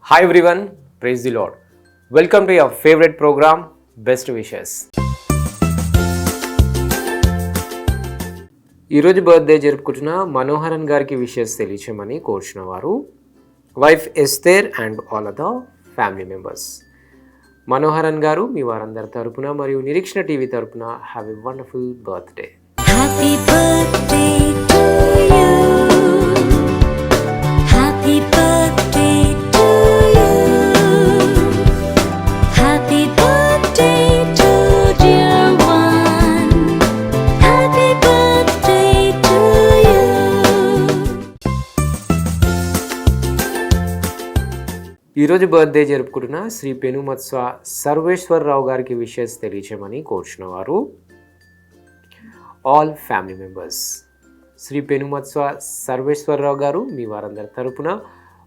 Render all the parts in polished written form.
Hi everyone, praise the Lord. Welcome to your favorite program, Best Wishes. ఈరోజు birthday జరుపుకుంటున్న మనోహరన్ గారికి wishes తెలియచేయమని కోరుచున్న వారు wife Esther and all the family members. Manoharan గారు మీ వారందరి తరపున మరియు నిరీక్షణ టీవీ తరపున have a wonderful birthday. Happy birthday to you. Happy birthday to you. Happy birthday to dear one. Happy birthday to you. ఈరోజు బర్త్డే జరుపుకుంటున్న శ్రీ పెనుమత్స్వ సర్వేశ్వరరావు గారికి విషెస్ తెలియచేయమని కోరుచున్న వారు all family members. Shri Penumatsa Sarveswararao గారు మీ వారందరి తరపున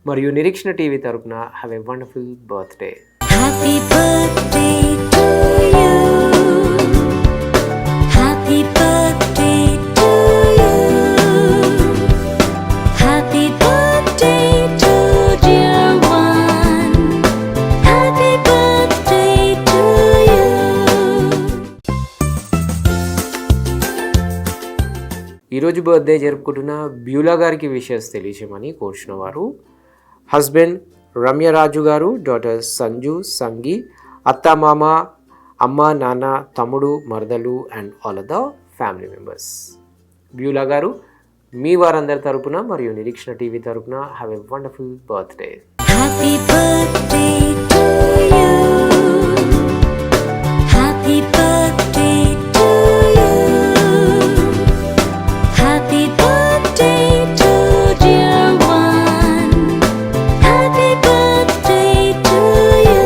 మరియు నిరీక్షణ టీవీ తరపున have a wonderful birthday. Happy birthday to you. Happy birthday to you. Happy birthday to dear one. Happy birthday to you. ఈరోజు బర్త్డే జరుపుకుంటున్న బ్యూలా గారికి విషెస్ తెలియచేయమని కోరుచున్న వారు హస్బెండ్ రమ్యరాజు గారు, డాటర్ సంజు, సంగి, అత్త, మామ, అమ్మ, నాన్న, తమ్ముడు, మరదలు and all the family members. Beulah గారు మీ వారందరి తరపున మరియు నిరీక్షణ టీవీ తరపున have a wonderful birthday. Happy birthday to you. Happy birthday to you. Happy birthday to dear one. Happy birthday to you.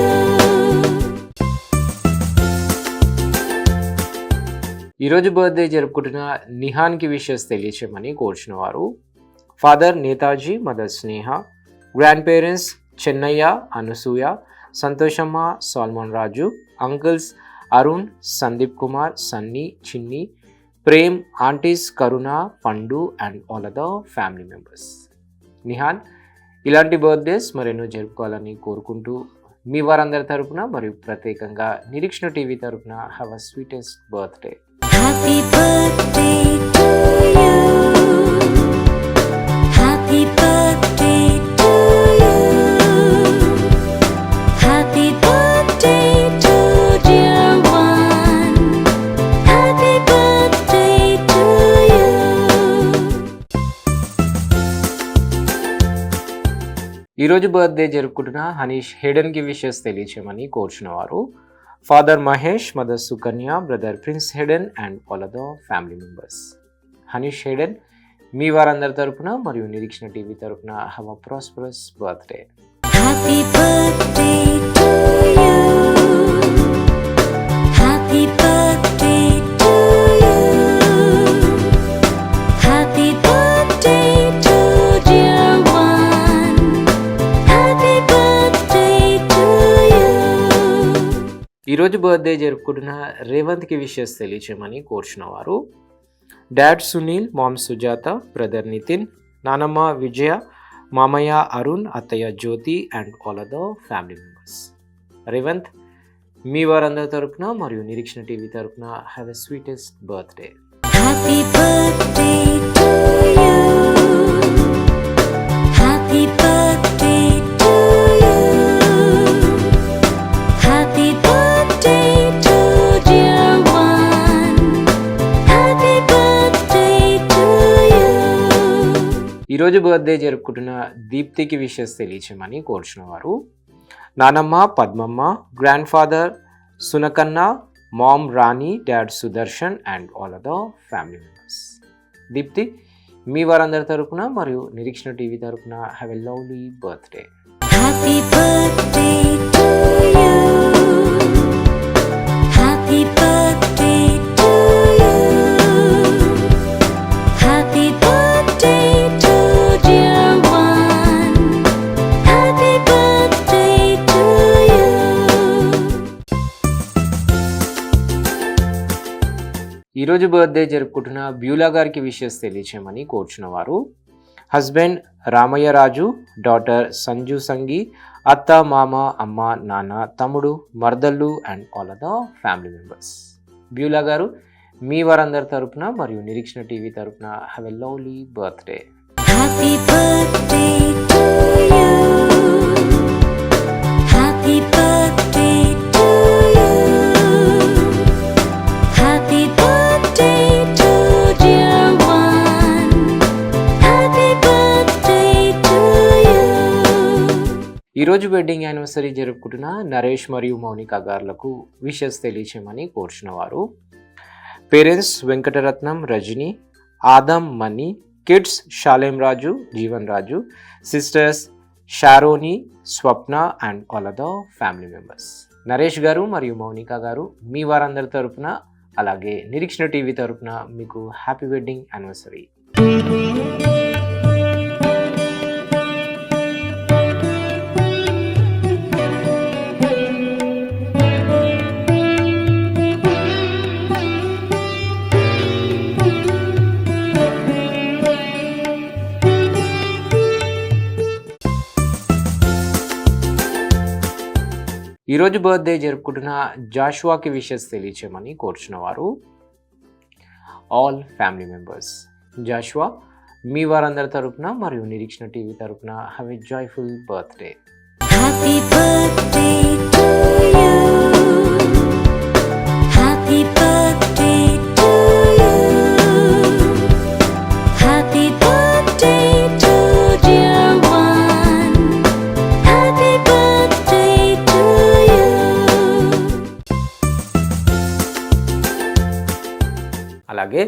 ఈరోజు బర్త్డే జరుపుకుంటున్న నిహాన్కి విషెస్ తెలియచేయమని కోరుచున్న వారు father Netaji, mother Sneha, grand parents Chennaiah, Anasuya, Santoshamma, Solomon Raju, uncles Arun, Sandeep Kumar, Sunny, Chinni, Prem, aunties Karuna, Pandu and all the family members. Nihan ఇలాంటి birthdays మరెన్నో జరుపుకోవాలని కోరుకుంటూ మీ వారందరి తరపున మరియు ప్రత్యేకంగా నిరీక్షణ టీవీ తరపున have a sweetest birthday. Happy birthday to you. Happy birthday to you. Happy birthday to dear one. Happy birthday to you. ఈరోజు బర్త్డే జరుపుకుంటున్న హనీష్ హెడెన్కి విషెస్ తెలియచేయమని కోరుచున్న వారు father Mahesh, mother Sukanya, brother Prince Hayden and all the family members. Hanish Hayden మీ వారందరి తరపున మరియు నిరీక్షణ టీవీ తరపున have a prosperous birthday. Happy birthday to you. Happy birthday to you. Happy birthday to dear one. Happy birthday to you. ఈరోజు birthday జరుపుకుంటున్న రేవంత్కి wishes తెలియచేయమని కోరుచున్న వారు dad Sunil, mom Sujatha, brother Nitin, నానమ్మ విజయ, మామయ్య అరుణ్, అత్తయ్య Jyothi and all the family members. Revanth మీ వారందరి తరపున మరియు నిరీక్షణ టీవీ తరపున have a sweetest birthday. Happy birthday to you. Happy birthday to you. Happy birthday to dear one. Happy birthday to you. ఈరోజు బర్త్డే జరుపుకుంటున్న దీప్తికి విషెస్ తెలియచేయమని కోరుచున్న వారు నానమ్మ Padmamma, grand father Sunakanna, mom Rani, dad Sudarshan and all the family members. Deepthi మీ వారందరి తరపున మరియు నిరీక్షణ టీవీ తరపున have a lovely birthday. Happy birthday to you. Happy birthday to you. Happy birthday to dear one. Happy birthday to you. ఈరోజు birthday జరుపుకుంటున్న Beulah గారికి wishes తెలియచేయమని కోరుచున్న వారు హస్బెండ్ రామయ్య రాజు, డాటర్ సంజు సంగి, అత్త, మామ, అమ్మ, నాన్న, తమ్ముడు, మర్దళ్ళు and all the family members. Beulah గారు, మీ వారందరి తరపున మరియు నిరీక్షణ టీవీ తరపున have a lovely birthday. Happy birthday to you. Happy birthday to you. Happy birthday to dear one. Happy birthday to you. ఈరోజు వెడ్డింగ్ యానివర్సరీ జరుపుకుంటున్న నరేష్ మరియు మౌనిక గారులకు విషెస్ తెలియచేయమని కోరుచున్న వారు parents Venkataratnam, Rajani, Adam, Mani, kids Shalem Raju, Jeevan Raju, sisters Sharoni, Swapna and all the family members. Naresh గారు మరియు మౌనిక గారు, మీ వారందరి తరపున అలాగే నిరీక్షణ టీవీ తరపున మీకు హ్యాపీ వెడ్డింగ్ యానివర్సరీ. ఈరోజు బర్త్డే జరుపుకుంటున్న జాషువాకి విషెస్ తెలియచేయమని కోరుచున్న వారు ఆల్ ఫ్యామిలీ మెంబర్స్. జాషువా, మీ వారందరి తరపున మరియు నిరీక్షణ టీవీ తరపున have a joyful birthday. Happy birthday to you. Happy birthday to you. Happy birthday to dear one. Happy birthday to you. అలాగే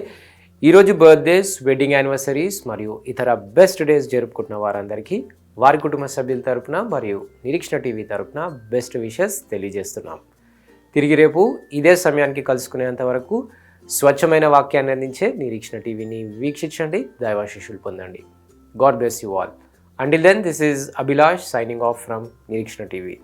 ఈరోజు బర్త్డేస్, వెడ్డింగ్ యానివర్సరీస్ మరియు ఇతర బెస్ట్ డేస్ జరుపుకుంటున్న వారందరికీ వారి కుటుంబ సభ్యుల తరపున మరియు నిరీక్షణ టీవీ తరపున బెస్ట్ విషెస్ తెలియజేస్తున్నాం. తిరిగి రేపు ఇదే సమయానికి కలుసుకునేంత వరకు స్వచ్ఛమైన వాక్యాన్ని అందించే నిరీక్షణ టీవీని వీక్షించండి, దైవాశీస్సులు పొందండి. God bless you all. Until then, this is Abhilash signing off from Nireekshana TV.